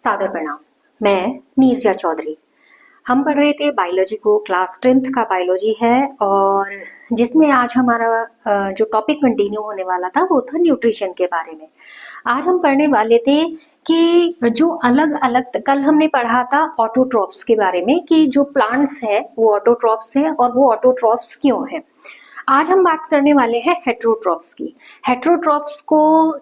सादर प्रणाम। मैं नीरजा चौधरी। हम पढ़ रहे थे बायोलॉजी को, क्लास 10th का बायोलॉजी है और जिसमें आज हमारा जो टॉपिक कंटिन्यू होने वाला था वो था न्यूट्रिशन के बारे में। आज हम पढ़ने वाले थे कि जो अलग अलग, कल हमने पढ़ा था ऑटोट्रॉफ्स के बारे में कि जो प्लांट्स है वो ऑटोट्रॉफ्स है और वो ऑटोट्रॉफ्स क्यों है। आज हम बात करने वाले हैं हेट्रोट्रॉफ्स की। हेट्रोट्रॉफ्स को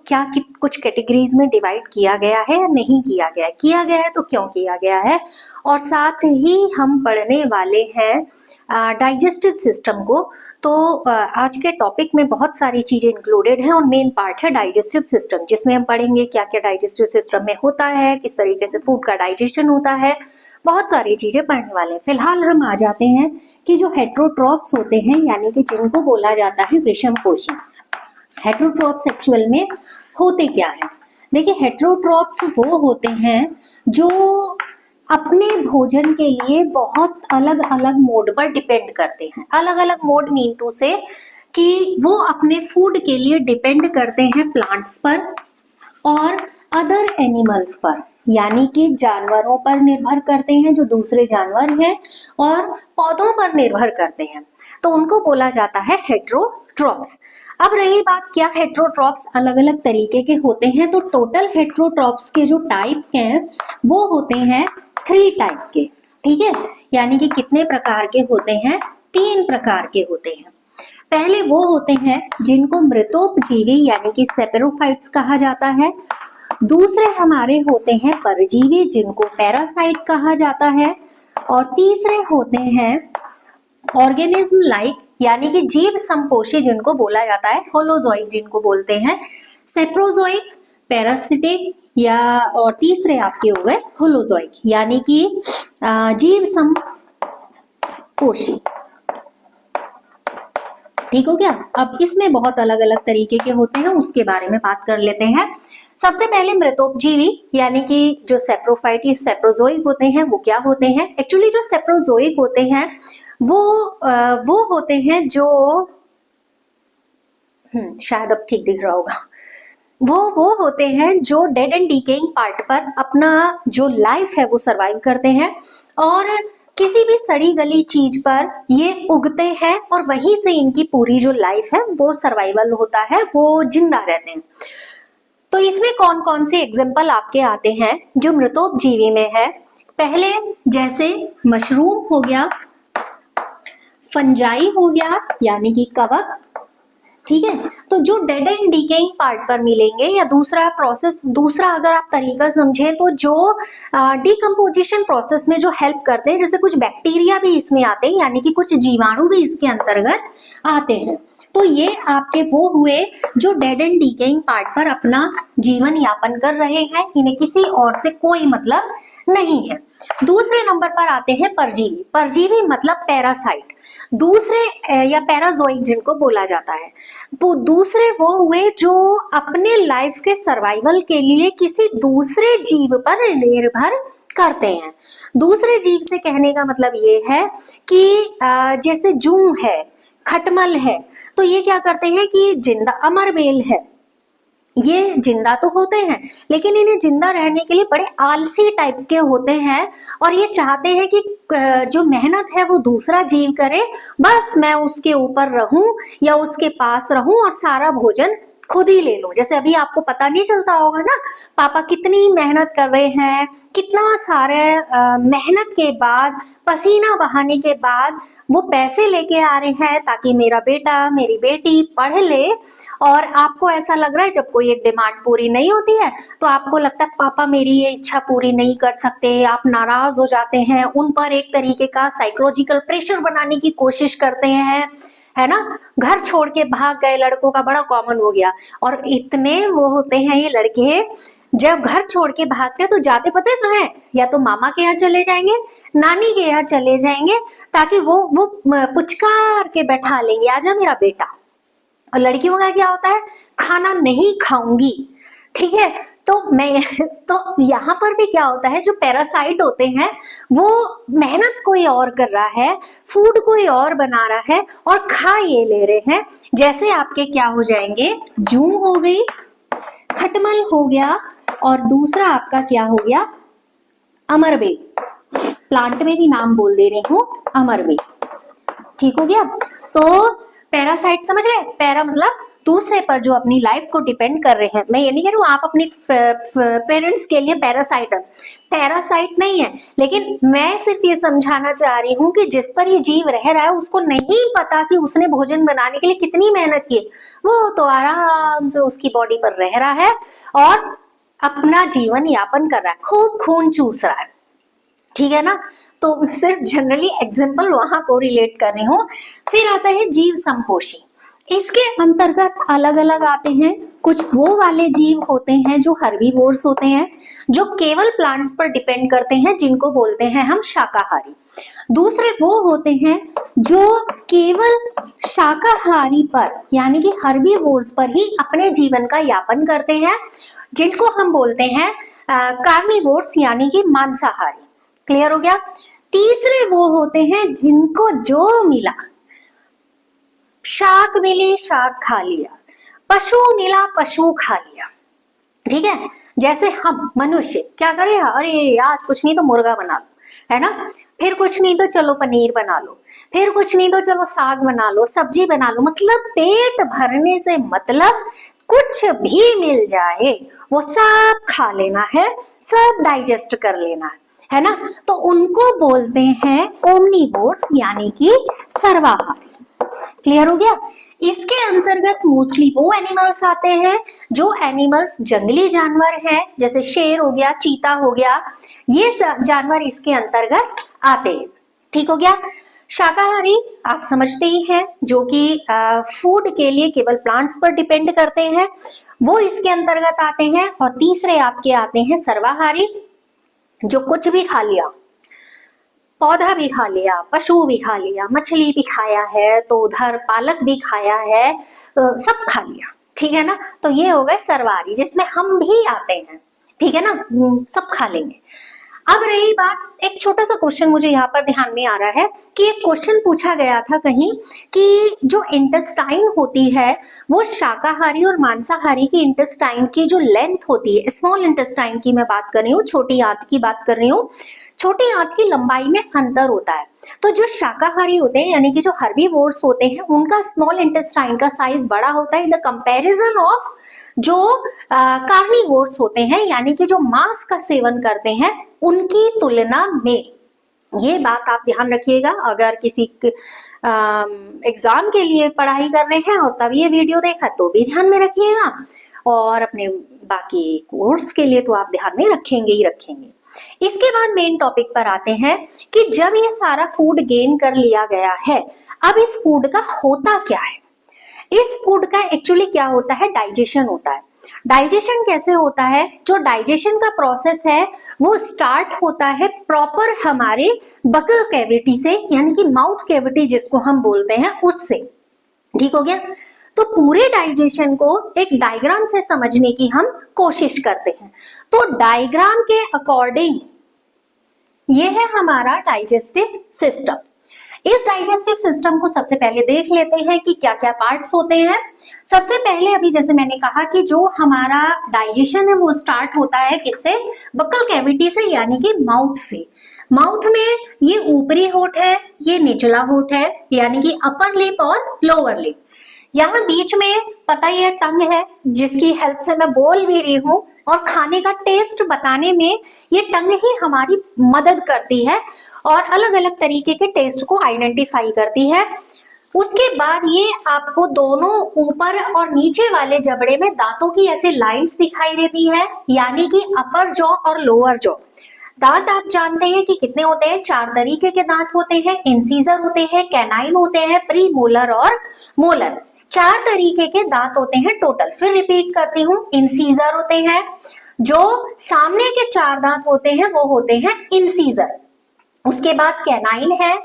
क्या कुछ कैटेगरीज में डिवाइड किया गया है या नहीं किया गया है, किया गया है तो क्यों किया गया है, और साथ ही हम पढ़ने वाले हैं डाइजेस्टिव सिस्टम को। तो आज के टॉपिक में बहुत सारी चीजें इंक्लूडेड हैं और मेन पार्ट है डाइजेस्टिव सिस्टम, जिसमें हम पढ़ेंगे क्या क्या डाइजेस्टिव सिस्टम में होता है, किस तरीके से फूड का डाइजेशन होता है, बहुत सारी चीजें पढ़ने वाले हैं। फिलहाल हम आ जाते हैं कि जो हेट्रोट्रॉफ्स होते हैं यानी कि जिनको बोला जाता है विषमपोषी। हेट्रोट्रॉफ्स एक्चुअल में होते क्या है? देखिए, हेट्रोट्रॉफ्स वो होते हैं जो अपने भोजन के लिए बहुत अलग अलग मोड पर डिपेंड करते हैं। अलग अलग मोड मीन टू से कि वो अपने फूड के लिए डिपेंड करते हैं प्लांट्स पर और अदर एनिमल्स पर, यानी कि जानवरों पर निर्भर करते हैं जो दूसरे जानवर हैं और पौधों पर निर्भर करते हैं, तो उनको बोला जाता है हेट्रोट्रॉफ्स। अब रही बात क्या हेट्रोट्रॉफ्स अलग अलग तरीके के होते हैं, तो टोटल हेट्रोट्रॉफ्स के जो टाइप हैं वो होते हैं 3 टाइप के। ठीक है, यानी कि कितने प्रकार के होते हैं? 3 प्रकार के होते हैं। पहले वो होते हैं जिनको मृतोपजीवी यानी कि सेपेरोफाइट्स कहा जाता है। दूसरे हमारे होते हैं परजीवी जिनको पैरासाइट कहा जाता है, और तीसरे होते हैं ऑर्गेनिज्म लाइक यानी कि जीव संपोषी जिनको बोला जाता है होलोजोइक, जिनको बोलते हैं सेप्रोजोइक, पैरासिटिक या और तीसरे आपके हो गए होलोजोइक यानी कि जीव संपोषी। ठीक हो गया। अब इसमें बहुत अलग अलग तरीके के होते हैं, उसके बारे में बात कर लेते हैं। सबसे पहले मृतोपजीवी यानी कि जो सेप्रोफाइट या सेप्रोजोइक होते हैं वो क्या होते हैं? एक्चुअली जो सेप्रोजोइक होते हैं वो होते हैं जो शायद अब ठीक दिख रहा होगा, वो होते हैं जो डेड एंड डिकेइंग पार्ट पर अपना जो लाइफ है वो सरवाइव करते हैं और किसी भी सड़ी गली चीज पर ये उगते हैं और वहीं से इनकी पूरी जो लाइफ है वो सर्वाइवल होता है, वो जिंदा रहते हैं। तो इसमें कौन कौन से एग्जाम्पल आपके आते हैं जो मृतोपजीवी में है? पहले जैसे मशरूम हो गया, फंजाई हो गया यानी कि कवक। ठीक है, तो जो डेड एंड डिकेइंग पार्ट पर मिलेंगे, या दूसरा प्रोसेस, दूसरा अगर आप तरीका समझें तो जो डिकम्पोजिशन प्रोसेस में जो हेल्प करते हैं, जैसे कुछ बैक्टीरिया भी इसमें आते हैं यानी कि कुछ जीवाणु भी इसके अंतर्गत आते हैं। तो ये आपके वो हुए जो डेड एंड डिकेइंग पार्ट पर अपना जीवन यापन कर रहे हैं, इन्हें किसी और से कोई मतलब नहीं है। दूसरे नंबर पर आते हैं परजीवी। परजीवी मतलब पैरासाइट, दूसरे या पैराजोइक जिनको बोला जाता है। वो दूसरे वो हुए जो अपने लाइफ के सर्वाइवल के लिए किसी दूसरे जीव पर निर्भर करते हैं। दूसरे जीव से कहने का मतलब ये है कि जैसे जूं है, खटमल है, तो ये क्या करते हैं कि जिंदा, अमरबेल है, ये जिंदा तो होते हैं लेकिन इन्हें जिंदा रहने के लिए बड़े आलसी टाइप के होते हैं और ये चाहते हैं कि जो मेहनत है वो दूसरा जीव करे, बस मैं उसके ऊपर रहूं या उसके पास रहूं और सारा भोजन खुद ही ले लूं। जैसे अभी आपको पता नहीं चलता होगा ना, पापा कितनी मेहनत कर रहे हैं, कितना सारे मेहनत के बाद, पसीना बहाने के बाद वो पैसे लेके आ रहे हैं ताकि मेरा बेटा, मेरी बेटी पढ़ ले। और आपको ऐसा लग रहा है जब कोई एक डिमांड पूरी नहीं होती है तो आपको लगता है पापा मेरी ये इच्छा पूरी नहीं कर सकते, आप नाराज हो जाते हैं, उन पर एक तरीके का साइकोलॉजिकल प्रेशर बनाने की कोशिश करते हैं, है ना। घर छोड़ के भाग गए लड़कों का बड़ा कॉमन हो गया, और इतने वो होते हैं ये लड़के, जब घर छोड़ के भागते तो जाते पते कहाँ है? या तो मामा के यहाँ चले जाएंगे, नानी के यहाँ चले जाएंगे, ताकि वो पुचकार के बैठा लेंगे, आजा मेरा बेटा। और लड़कियों का क्या होता है? खाना नहीं खाऊंगी। ठीक है, तो यहाँ पर भी क्या होता है, जो पैरासाइट होते हैं वो मेहनत कोई और कर रहा है, फूड कोई और बना रहा है और खा ये ले रहे हैं। जैसे आपके क्या हो जाएंगे, जूं हो गई, खटमल हो गया, और दूसरा आपका क्या हो गया, अमरबेल, प्लांट में भी नाम बोल दे रही हूँ, अमरबेल। ठीक हो गया। तो पैरासाइट समझ रहे हैं, पैरा मतलब दूसरे पर जो अपनी लाइफ को डिपेंड कर रहे हैं। मैं ये नहीं कह रही हूँ आप अपने पेरेंट्स के लिए पैरासाइट है, पैरासाइट नहीं है, लेकिन मैं सिर्फ ये समझाना चाह रही हूँ कि जिस पर ये जीव रह रहा है उसको नहीं पता कि उसने भोजन बनाने के लिए कितनी मेहनत की, वो तो आराम से उसकी बॉडी पर रह रहा है और अपना जीवन यापन कर रहा है, खूब खून चूस रहा है। ठीक है ना। तो सिर्फ जनरली एग्जाम्पल वहां को रिलेट कर रही हूँ। फिर आता है जीव संपोषी। इसके अंतर्गत अलग अलग आते हैं। कुछ वो वाले जीव होते हैं जो हर्बीवोर्स होते हैं, जो केवल प्लांट्स पर डिपेंड करते हैं, जिनको बोलते हैं हम शाकाहारी। दूसरे वो होते हैं जो केवल शाकाहारी पर यानी कि हर्बीवोर्स पर ही अपने जीवन का यापन करते हैं, जिनको हम बोलते हैं कार्निवोर्स यानी कि मांसाहारी। क्लियर हो गया। तीसरे वो होते हैं जिनको जो मिला, शाक मिली शाक खा लिया, पशु मिला पशु खा लिया। ठीक है। जैसे हम मनुष्य क्या करें, अरे आज कुछ नहीं तो मुर्गा बना लो, है ना, फिर कुछ नहीं तो चलो पनीर बना लो, फिर कुछ नहीं तो चलो साग बना लो, सब्जी बना लो। मतलब पेट भरने से मतलब कुछ भी मिल जाए वो सब खा लेना है, सब डाइजेस्ट कर लेना है ना। तो उनको बोलते हैं ओमनीवोर्स यानी कि सर्वाहारी। क्लियर हो गया। इसके अंतर्गत मोस्टली वो एनिमल्स आते हैं जो एनिमल्स जंगली जानवर हैं, जैसे शेर हो गया, चीता हो गया, ये जानवर इसके अंतर्गत आते हैं। ठीक हो गया। शाकाहारी आप समझते ही हैं, जो कि फूड के लिए केवल प्लांट्स पर डिपेंड करते हैं, वो इसके अंतर्गत आते हैं। और तीसरे आपके आते हैं सर्वाहारी, जो कुछ भी खा लिया, पौधा भी खा लिया, पशु भी खा लिया, मछली भी खाया है, तो उधर पालक भी खाया है, सब खा लिया। ठीक है ना। तो ये हो गए सर्वाहारी, जिसमें हम भी आते हैं। ठीक है ना, सब खा लेंगे। अब रही बात, एक छोटा सा क्वेश्चन मुझे यहाँ पर ध्यान में आ रहा है कि एक क्वेश्चन पूछा गया था कहीं कि जो इंटेस्टाइन होती है वो शाकाहारी और मांसाहारी की इंटेस्टाइन की जो लेंथ होती है, स्मॉल इंटेस्टाइन की मैं बात कर रही हूँ, छोटी आंत की बात कर रही हूँ, छोटी आंत की लंबाई में अंतर होता है। तो जो शाकाहारी होते हैं यानी कि जो हर्बीवोर्स होते हैं, उनका स्मॉल इंटेस्टाइन का साइज बड़ा होता है इन द कंपैरिजन ऑफ जो कार्निवोर्स होते हैं यानी कि जो मांस का सेवन करते हैं उनकी तुलना में। ये बात आप ध्यान रखिएगा, अगर किसी एग्जाम के लिए पढ़ाई कर रहे हैं और तब ये वीडियो देखा तो भी ध्यान में रखिएगा, और अपने बाकी कोर्स के लिए तो आप ध्यान में रखेंगे ही रखेंगे। इसके बाद मेन टॉपिक पर आते हैं कि जब ये सारा फूड गेन कर लिया गया है, अब इस फूड का होता क्या है। इस फूड का एक्चुअली क्या होता है, डाइजेशन होता है। डाइजेशन कैसे होता है, जो डाइजेशन का प्रोसेस है वो स्टार्ट होता है प्रॉपर हमारे बकल कैविटी से यानी कि माउथ कैविटी जिसको हम बोलते हैं उससे। ठीक हो गया। तो पूरे डाइजेशन को एक डायग्राम से समझने की हम कोशिश करते हैं। तो डायग्राम के अकॉर्डिंग ये है हमारा डाइजेस्टिव सिस्टम। इस डाइजेस्टिव सिस्टम को सबसे पहले देख लेते हैं कि क्या क्या पार्ट्स होते हैं। सबसे पहले अभी जैसे मैंने कहा कि जो हमारा डाइजेशन है वो स्टार्ट होता है किससे, बकल कैविटी से यानी कि माउथ से। माउथ में ये ऊपरी होठ है, ये निचला होठ है यानी कि अपर लिप और लोअर लिप। यहाँ बीच में पता ही है टंग है, जिसकी हेल्प से मैं बोल भी रही हूँ, और खाने का टेस्ट बताने में ये टंग ही हमारी मदद करती है और अलग अलग तरीके के टेस्ट को आइडेंटिफाई करती है। उसके बाद ये आपको दोनों ऊपर और नीचे वाले जबड़े में दांतों की ऐसे लाइंस दिखाई देती है यानी कि अपर जॉ और लोअर जॉ। दांत आप जानते हैं कि कितने होते हैं, 4 तरीके के दांत होते हैं, इंसीजर होते हैं, कैनाइन होते हैं, प्री मोलर और मोलर। 4 तरीके के दांत होते हैं टोटल। फिर रिपीट करती हूँ, इंसीजर होते हैं, जो सामने के 4 दांत होते हैं वो होते हैं इंसीजर। उसके बाद कैनाइन है,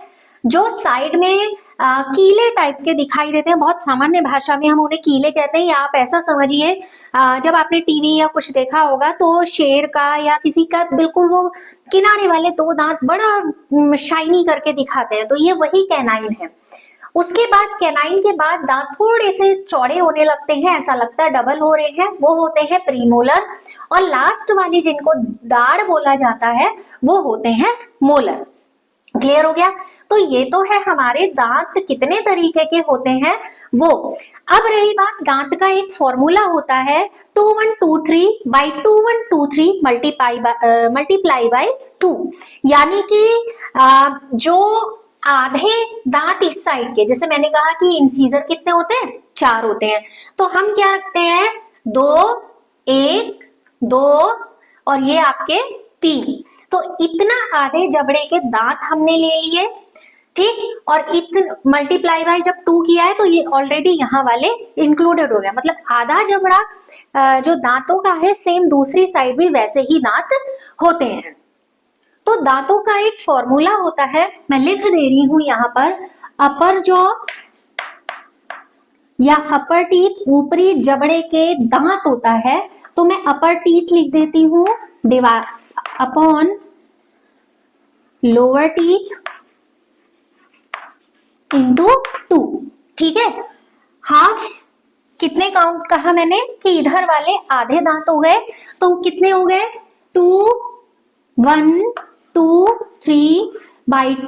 जो साइड में कीले टाइप के दिखाई देते हैं, बहुत सामान्य भाषा में हम उन्हें कीले कहते हैं। या आप ऐसा समझिए, जब आपने टीवी या कुछ देखा होगा तो शेर का या किसी का बिल्कुल वो किनारे वाले 2 दांत बड़ा शाइनी करके दिखाते हैं, तो ये वही कैनाइन है। उसके बाद कैनाइन के बाद दांत थोड़े से चौड़े होने लगते हैं, ऐसा लगता है डबल हो रहे हैं, वो होते हैं प्रीमोलर। और लास्ट वाली जिनको दाढ़ बोला जाता है वो होते हैं मोलर। क्लियर हो गया? तो ये तो है हमारे दांत कितने तरीके के होते हैं वो। अब रही बात, दांत का एक फॉर्मूला होता है 2123/2123 मल्टीप्लाई बाय 2, यानी कि जो आधे दांत इस साइड के, जैसे मैंने कहा कि इंसीजर कितने होते हैं, 4 होते हैं, तो हम क्या रखते हैं 2, 1, 2 और ये आपके 3, तो इतना आधे जबड़े के दांत हमने ले लिए, ठीक। और इतना मल्टीप्लाई बाय जब 2 किया है तो ये ऑलरेडी यहाँ वाले इंक्लूडेड हो गया, मतलब आधा जबड़ा जो दांतों का है सेम दूसरी साइड भी वैसे ही दांत होते हैं। तो दांतों का एक फॉर्मूला होता है, मैं लिख दे रही हूं यहाँ पर, अपर जॉ या अपर टीथ ऊपरी जबड़े के दांत होता है, तो मैं अपर टीथ लिख देती हूं divide upon lower teeth into 2, ठीक है। हाफ कितने काउंट कहा मैंने कि इधर वाले आधे दांत हो गए, तो कितने हो गए 2, 1, 2, 3/2, 1,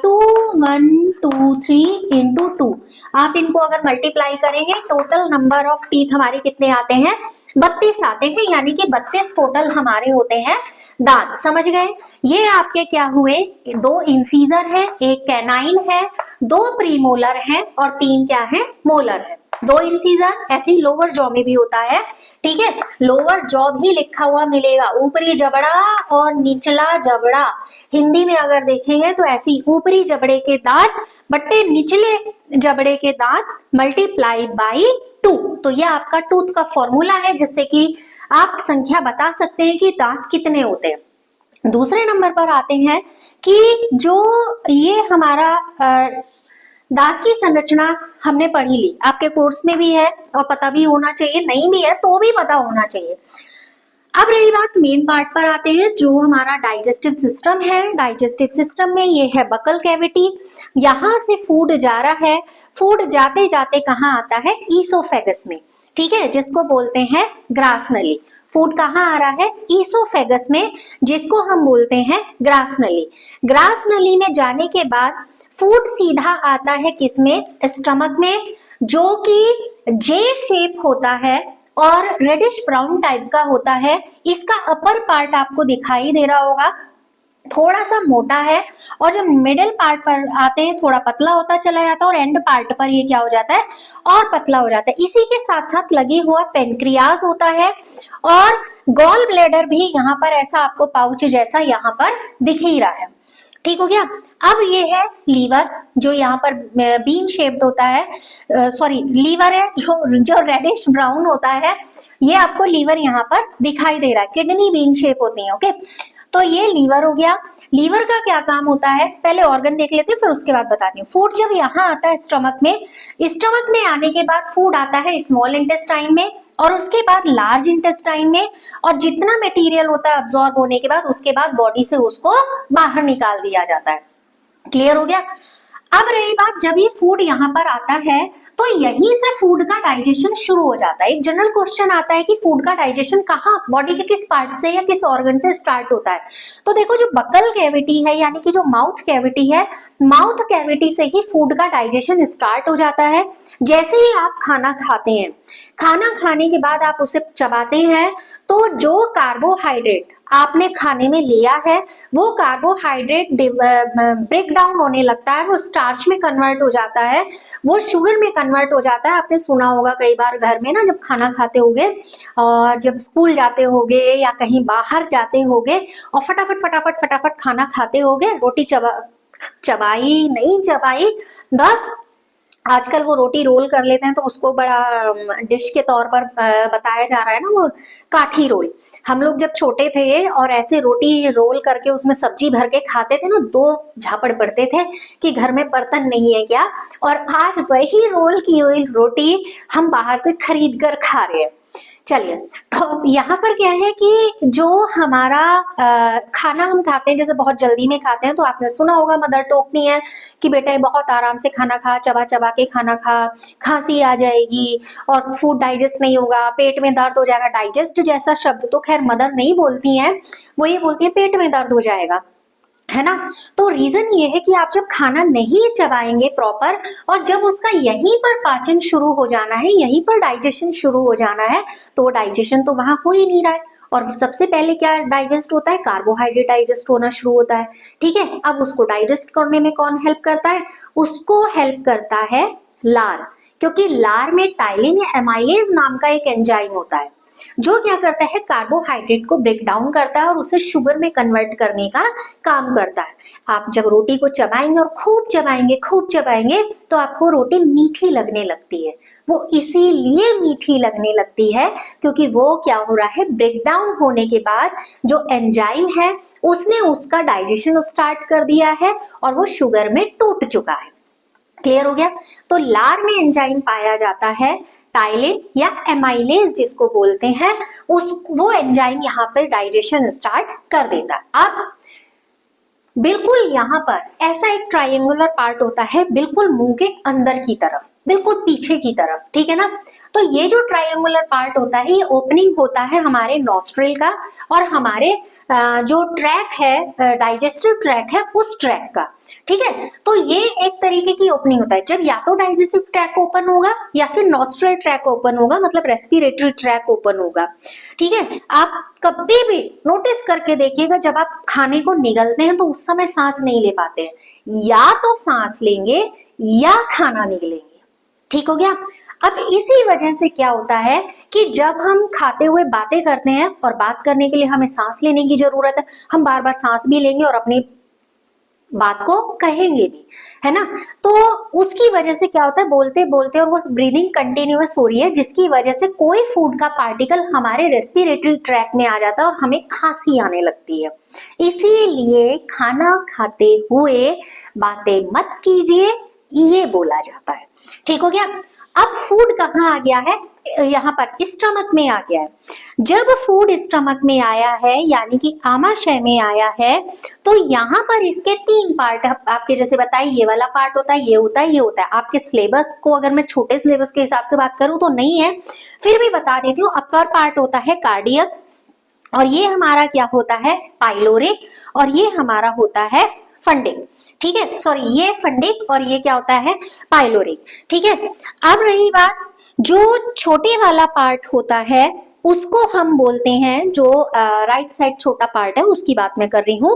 2, 3 इंटू 2। आप इनको अगर मल्टीप्लाई करेंगे टोटल नंबर ऑफ टीथ हमारे कितने आते हैं, 32 आते हैं, यानी कि 32 टोटल हमारे होते हैं दांत। समझ गए? ये आपके क्या हुए, 2 इंसीजर है, 1 कैनाइन है, 2 प्रीमोलर है और 3 क्या है, मोलर है। 2 इंसीजर, ऐसे ही लोअर जॉ में भी होता है, ठीक है। लोअर जॉ भी लिखा हुआ मिलेगा, ऊपरी जबड़ा और निचला जबड़ा। हिंदी में अगर देखेंगे तो ऐसी ऊपरी जबड़े के दांत बट्टे निचले जबड़े के दांत मल्टीप्लाई बाई 2। तो यह आपका टूथ का फॉर्मूला है जिससे कि आप संख्या बता सकते हैं कि दांत कितने होते हैं। दूसरे नंबर पर आते हैं कि जो ये हमारा दांत की संरचना हमने पढ़ी ली, आपके कोर्स में भी है और पता भी होना चाहिए, नहीं भी है तो भी पता होना चाहिए। अब रही बात मेन पार्ट पर आते हैं, जो हमारा डाइजेस्टिव सिस्टम है। डाइजेस्टिव सिस्टम में ये है बकल कैविटी, यहाँ से फूड जा रहा है, फूड जाते जाते कहाँ आता है, ईसोफेगस में, ठीक है, जिसको बोलते हैं ग्रास नली। फूड कहाँ आ रहा है, ईसोफेगस में, जिसको हम बोलते हैं ग्रास नली। ग्रास नली में जाने के बाद फूड सीधा आता है किसमें, स्टमक में, जो कि जे शेप होता है और रेडिश ब्राउन टाइप का होता है। इसका अपर पार्ट आपको दिखाई दे रहा होगा, थोड़ा सा मोटा है, और जब मिडिल पार्ट पर आते हैं थोड़ा पतला होता चला जाता है, और एंड पार्ट पर ये क्या हो जाता है, और पतला हो जाता है। इसी के साथ साथ लगे हुआ पेनक्रियाज होता है, और गॉल ब्लैडर भी यहाँ पर ऐसा आपको पाउच जैसा यहाँ पर दिख ही रहा है, ठीक हो गया। अब ये है लीवर, जो यहाँ पर बीन शेप्ड होता है, सॉरी लीवर है जो रेडिश ब्राउन होता है, ये आपको लीवर यहाँ पर दिखाई दे रहा है, किडनी बीन शेप होती है, ओके। तो ये लीवर हो गया। लीवर का क्या काम होता है, पहले ऑर्गन देख लेते हैं फिर उसके बाद बताती हूँ। फूड जब यहाँ आता है स्टमक में आने के बाद फूड आता है स्मॉल इंटेस्टाइन में, और उसके बाद लार्ज इंटेस्टाइन में, और जितना मटेरियल होता है अब्सॉर्ब होने के बाद उसके बाद बॉडी से उसको बाहर निकाल दिया जाता है। क्लियर हो गया? अब रही बात, जब ये फूड यहाँ पर आता है तो यहीं से फूड का डाइजेशन शुरू हो जाता है। एक जनरल क्वेश्चन आता है कि फूड का डाइजेशन कहाँ, बॉडी के किस पार्ट से या किस ऑर्गन से स्टार्ट होता है। तो देखो, जो बकल कैविटी है यानी कि जो माउथ कैविटी है, माउथ कैविटी से ही फूड का डाइजेशन स्टार्ट हो जाता है। जैसे ही आप खाना खाते हैं, खाना खाने के बाद आप उसे चबाते हैं, तो जो कार्बोहाइड्रेट आपने खाने में लिया है वो कार्बोहाइड्रेट ब्रेक डाउन होने लगता है, वो स्टार्च में कन्वर्ट हो जाता है, वो शुगर में कन्वर्ट हो जाता है। आपने सुना होगा कई बार घर में ना, जब खाना खाते होगे और जब स्कूल जाते होगे या कहीं बाहर जाते होगे और फटाफट खाना खाते होगे, रोटी चबाई नहीं चबाई, बस आजकल वो रोटी रोल कर लेते हैं तो उसको बड़ा डिश के तौर पर बताया जा रहा है ना, वो काठी रोल। हम लोग जब छोटे थे और ऐसे रोटी रोल करके उसमें सब्जी भर के खाते थे ना, 2 झापड़ पड़ते थे कि घर में बर्तन नहीं है क्या। और आज वही रोल की हुई रोटी हम बाहर से खरीद कर खा रहे हैं। चलिए, तो यहाँ पर क्या है कि जो हमारा खाना हम खाते हैं, जैसे बहुत जल्दी में खाते हैं, तो आपने सुना होगा मदर टोकती है कि बेटा ये बहुत आराम से खाना खा, चबा चबा के खाना खा, खांसी आ जाएगी और फूड डाइजेस्ट नहीं होगा, पेट में दर्द हो जाएगा। डाइजेस्ट जैसा शब्द तो खैर मदर नहीं बोलती हैं, वो ये बोलती है पेट में दर्द हो जाएगा, है ना। तो रीजन ये है कि आप जब खाना नहीं चबाएंगे प्रॉपर, और जब उसका यहीं पर पाचन शुरू हो जाना है, यहीं पर डाइजेशन शुरू हो जाना है, तो वो डाइजेशन तो वहां हो ही नहीं रहा है। और सबसे पहले क्या डाइजेस्ट होता है? कार्बोहाइड्रेट डाइजेस्ट होना शुरू होता है, ठीक है। अब उसको डाइजेस्ट करने में कौन हेल्प करता है? उसको हेल्प करता है लार, क्योंकि लार में टाइलिन या एमाइलेज नाम का एक एंजाइम होता है, जो क्या करता है? कार्बोहाइड्रेट को ब्रेक डाउन करता है और उसे शुगर में कन्वर्ट करने का काम करता है। आप जब रोटी को चबाएंगे और खूब चबाएंगे तो आपको रोटी मीठी लगने लगती है। वो इसीलिए मीठी लगने लगती है क्योंकि वो क्या हो रहा है? ब्रेक डाउन होने के बाद जो एंजाइम है उसने उसका डाइजेशन स्टार्ट कर दिया है और वो शुगर में टूट चुका है। क्लियर हो गया? तो लार में एंजाइम पाया जाता है टाइलिन या एमाइलेज जिसको बोलते हैं, वो एंजाइम यहाँ पर डाइजेशन स्टार्ट कर देता है। अब बिल्कुल यहाँ पर ऐसा एक ट्रायंगुलर पार्ट होता है बिल्कुल मुंह के अंदर की तरफ, बिल्कुल पीछे की तरफ, ठीक है ना। तो ये जो ट्रायंगुलर पार्ट होता है, ये ओपनिंग होता है हमारे नॉस्ट्रिल का और हमारे जो ट्रैक है, डाइजेस्टिव ट्रैक है, उस ट्रैक का, ठीक है। तो ये एक तरीके की ओपनिंग होता है, जब या तो डाइजेस्टिव ट्रैक ओपन होगा या फिर नॉस्ट्रिल ट्रैक ओपन होगा, मतलब रेस्पिरेटरी ट्रैक ओपन होगा, ठीक है। आप कभी भी नोटिस करके देखिएगा, जब आप खाने को निगलते हैं तो उस समय सांस नहीं ले पाते हैं, या तो सांस लेंगे या खाना निगलेंगे, ठीक हो गया। अब इसी वजह से क्या होता है कि जब हम खाते हुए बातें करते हैं, और बात करने के लिए हमें सांस लेने की जरूरत है, हम बार बार सांस भी लेंगे और अपनी बात को कहेंगे भी, है ना। तो उसकी वजह से क्या होता है? बोलते बोलते और वो ब्रीदिंग कंटिन्यूअस हो रही है, जिसकी वजह से कोई फूड का पार्टिकल हमारे रेस्पिरेटरी ट्रैक में आ जाता है और हमें खांसी आने लगती है। इसीलिए खाना खाते हुए बातें मत कीजिए, ये बोला जाता है, ठीक हो गया। अब फूड कहाँ आ गया है? यहाँ पर स्टमक में आ गया है। जब फूड स्टमक में आया है, यानी कि आमाशय में आया है, तो यहाँ पर इसके 3 पार्ट आपके जैसे बताइए, ये वाला पार्ट होता है, ये होता है, ये होता है। आपके सिलेबस को अगर मैं छोटे सिलेबस के हिसाब से बात करूं तो नहीं है, फिर भी बता देती हूँ। अपर पार्ट होता है कार्डियक, और ये हमारा क्या होता है? पाइलोरिक, और ये हमारा होता है फंडिक, ठीक है। सॉरी, ये फंडिक और ये क्या होता है? पाइलोरिक, ठीक है। अब रही बात, जो छोटे वाला पार्ट होता है उसको हम बोलते हैं, जो राइट साइड छोटा पार्ट है उसकी बात मैं कर रही हूँ,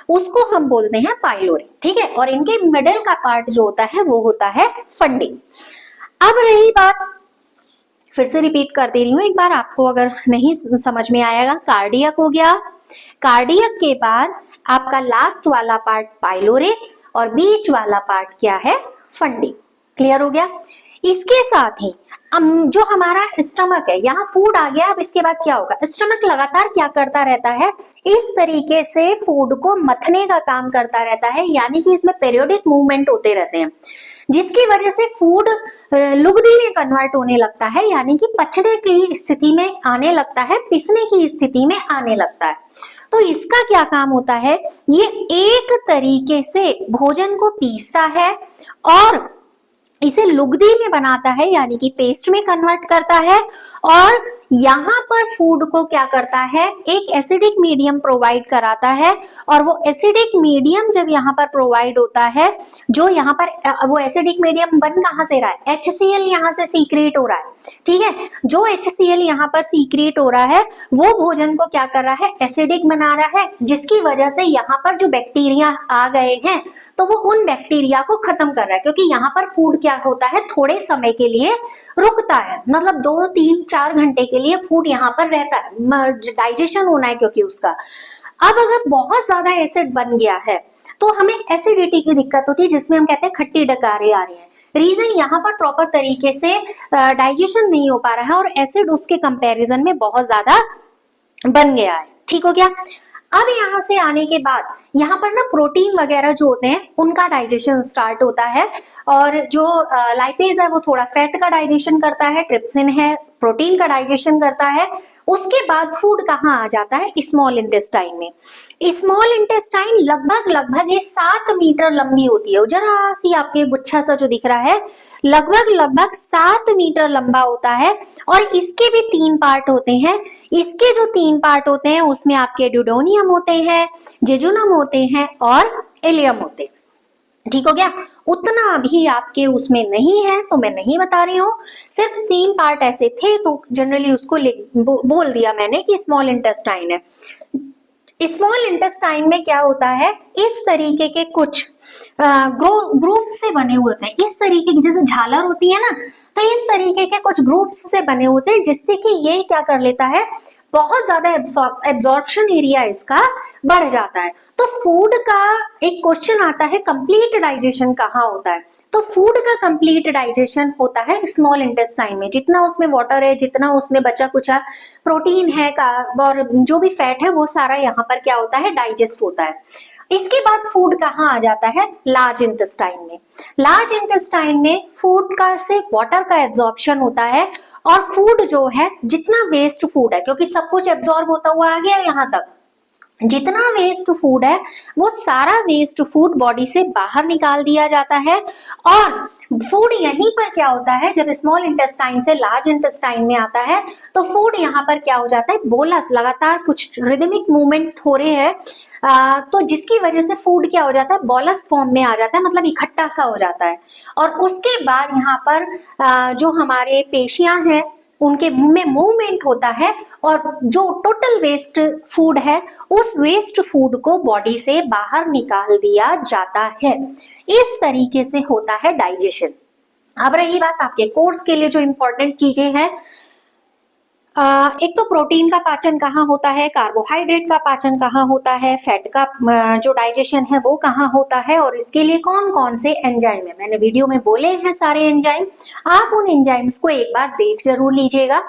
उसको हम बोलते हैं पाइलोरिक, ठीक है। और इनके मिडिल का पार्ट जो होता है वो होता है फंडिक। अब रही बात, फिर से रिपीट कर दे रही हूँ एक बार, आपको अगर नहीं समझ में आएगा। कार्डियक हो गया, कार्डियक के बाद आपका लास्ट वाला पार्ट पाइलोरिक, और बीच वाला पार्ट क्या है? फंडिक। क्लियर हो गया? इसके साथ ही जो हमारा स्टमक है, यहाँ फूड आ गया। अब इसके बाद क्या होगा? स्टमक लगातार क्या करता रहता है? इस तरीके से फूड को मथने का काम करता रहता है, यानी कि इसमें पीरियोडिक मूवमेंट होते रहते हैं, जिसकी वजह से फूड लुगदी में कन्वर्ट होने लगता है, यानी कि पचने की स्थिति में आने लगता है, पिसने की स्थिति में आने लगता है। तो इसका क्या काम होता है? ये एक तरीके से भोजन को पीसता है और इसे लुगदी में बनाता है, यानी कि पेस्ट में कन्वर्ट करता है, और यहाँ पर फूड को क्या करता है? एक एसिडिक मीडियम प्रोवाइड कराता है। और वो एसिडिक मीडियम जब यहाँ पर प्रोवाइड होता है, जो यहाँ पर वो एसिडिक मीडियम बन कहाँ से रहा है? HCl यहाँ से सीक्रेट हो रहा है, ठीक है। जो HCl यहाँ पर सीक्रेट हो रहा है वो भोजन को क्या कर रहा है? एसिडिक बना रहा है, जिसकी वजह से यहाँ पर जो बैक्टीरिया आ गए हैं तो वो उन बैक्टीरिया को खत्म कर रहा है, क्योंकि यहाँ पर फूड क्या होता है? थोड़े समय के लिए रुकता है, मतलब 2, 3, 4 घंटे के लिए फूड यहाँ पर रहता है, डाइजेशन होना है क्योंकि उसका। अब अगर बहुत ज्यादा एसिड बन गया है तो हमें एसिडिटी की दिक्कत होती है, जिसमें हम कहते हैं खट्टी डकारे आ रही है। रीजन यहाँ पर प्रॉपर तरीके से डाइजेशन नहीं हो पा रहा है और एसिड उसके कंपैरिजन में बहुत ज्यादा बन गया है, ठीक हो गया। अब यहाँ से आने के बाद यहाँ पर ना प्रोटीन वगैरह जो होते हैं उनका डाइजेशन स्टार्ट होता है, और जो लाइपेज है वो थोड़ा फैट का डाइजेशन करता है, ट्रिप्सिन है प्रोटीन का डाइजेशन करता है। उसके बाद फूड कहाँ आ जाता है, स्मॉल इंटेस्टाइन में। स्मॉल इंटेस्टाइन लगभग ये 7 मीटर लंबी होती है, जरा सी आपके गुच्छा सा जो दिख रहा है लगभग 7 मीटर लंबा होता है। और इसके भी 3 पार्ट होते हैं। इसके जो 3 पार्ट होते हैं उसमें आपके ड्यूडेनियम होते हैं, जेजुनम होते हैं और इलियम होते हैं। ठीक हो गया, उतना भी आपके उसमें नहीं है तो मैं नहीं बता रही हूँ, सिर्फ 3 पार्ट ऐसे थे तो जनरली उसको बोल दिया मैंने कि स्मॉल इंटेस्टाइन है। स्मॉल इंटेस्टाइन में क्या होता है, इस तरीके के कुछ ग्रुप्स से बने हुए होते हैं, इस तरीके की जैसे झालर होती है ना, तो इस तरीके के कुछ ग्रुप्स से बने होते हैं, जिससे कि ये क्या कर लेता है, बहुत ज्यादा एब्जॉर्प्शन एरिया इसका बढ़ जाता है। तो फूड का एक क्वेश्चन आता है, कंप्लीट डाइजेशन कहाँ होता है, तो फूड का कंप्लीट डाइजेशन होता है स्मॉल इंटेस्टाइन में। जितना उसमें वाटर है, जितना उसमें बचा कुचा प्रोटीन है का और जो भी फैट है वो सारा यहाँ पर क्या होता है, डाइजेस्ट होता है। इसके बाद फूड कहाँ आ जाता है, लार्ज इंटेस्टाइन में। लार्ज इंटेस्टाइन में फूड का से वाटर का एब्जॉर्प्शन होता है, और फूड जो है जितना वेस्ट फूड है, क्योंकि सब कुछ एब्जॉर्ब होता हुआ आ गया यहाँ तक, जितना वेस्ट फूड है वो सारा वेस्ट फूड बॉडी से बाहर निकाल दिया जाता है। और फूड यहीं पर क्या होता है, जब स्मॉल इंटेस्टाइन से लार्ज इंटेस्टाइन में आता है तो फूड यहाँ पर क्या हो जाता है, बोलस, लगातार कुछ रिदमिक मूवमेंट हो रहे हैं, तो जिसकी वजह से फूड क्या हो जाता है, बॉलस फॉर्म में आ जाता है, मतलब इकट्ठा सा हो जाता है। और उसके बाद यहाँ पर जो हमारे पेशियां हैं उनके मुंह में मूवमेंट होता है, और जो टोटल वेस्ट फूड है उस वेस्ट फूड को बॉडी से बाहर निकाल दिया जाता है। इस तरीके से होता है डाइजेशन। अब रही बात आपके कोर्स के लिए जो इंपॉर्टेंट चीजें हैं, एक तो प्रोटीन का पाचन कहाँ होता है, कार्बोहाइड्रेट का पाचन कहाँ होता है, फैट का जो डाइजेशन है वो कहाँ होता है, और इसके लिए कौन कौन से एंजाइम है, मैंने वीडियो में बोले हैं सारे एंजाइम। आप उन एंजाइम्स को एक बार देख जरूर लीजिएगा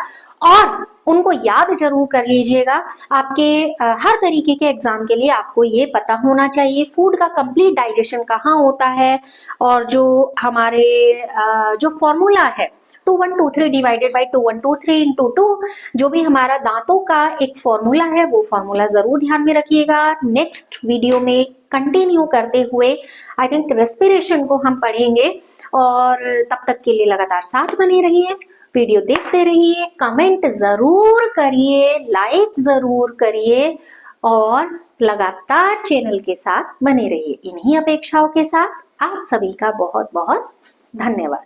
और उनको याद जरूर कर लीजिएगा। आपके हर तरीके के एग्जाम के लिए आपको ये पता होना चाहिए फूड का कंप्लीट डाइजेशन कहाँ होता है, और जो हमारे जो फॉर्मूला है 2123 डिवाइडेड बाई 2123 इंटू 2, जो भी हमारा दांतों का एक फॉर्मूला है वो फॉर्मूला जरूर ध्यान में रखिएगा। नेक्स्ट वीडियो में कंटिन्यू करते हुए आई थिंक रेस्पिरेशन को हम पढ़ेंगे, और तब तक के लिए लगातार साथ बने रहिए, वीडियो देखते रहिए, कमेंट जरूर करिए, लाइक जरूर करिए, और लगातार चैनल के साथ बने रहिए। इन्हीं अपेक्षाओं के साथ आप सभी का बहुत बहुत धन्यवाद।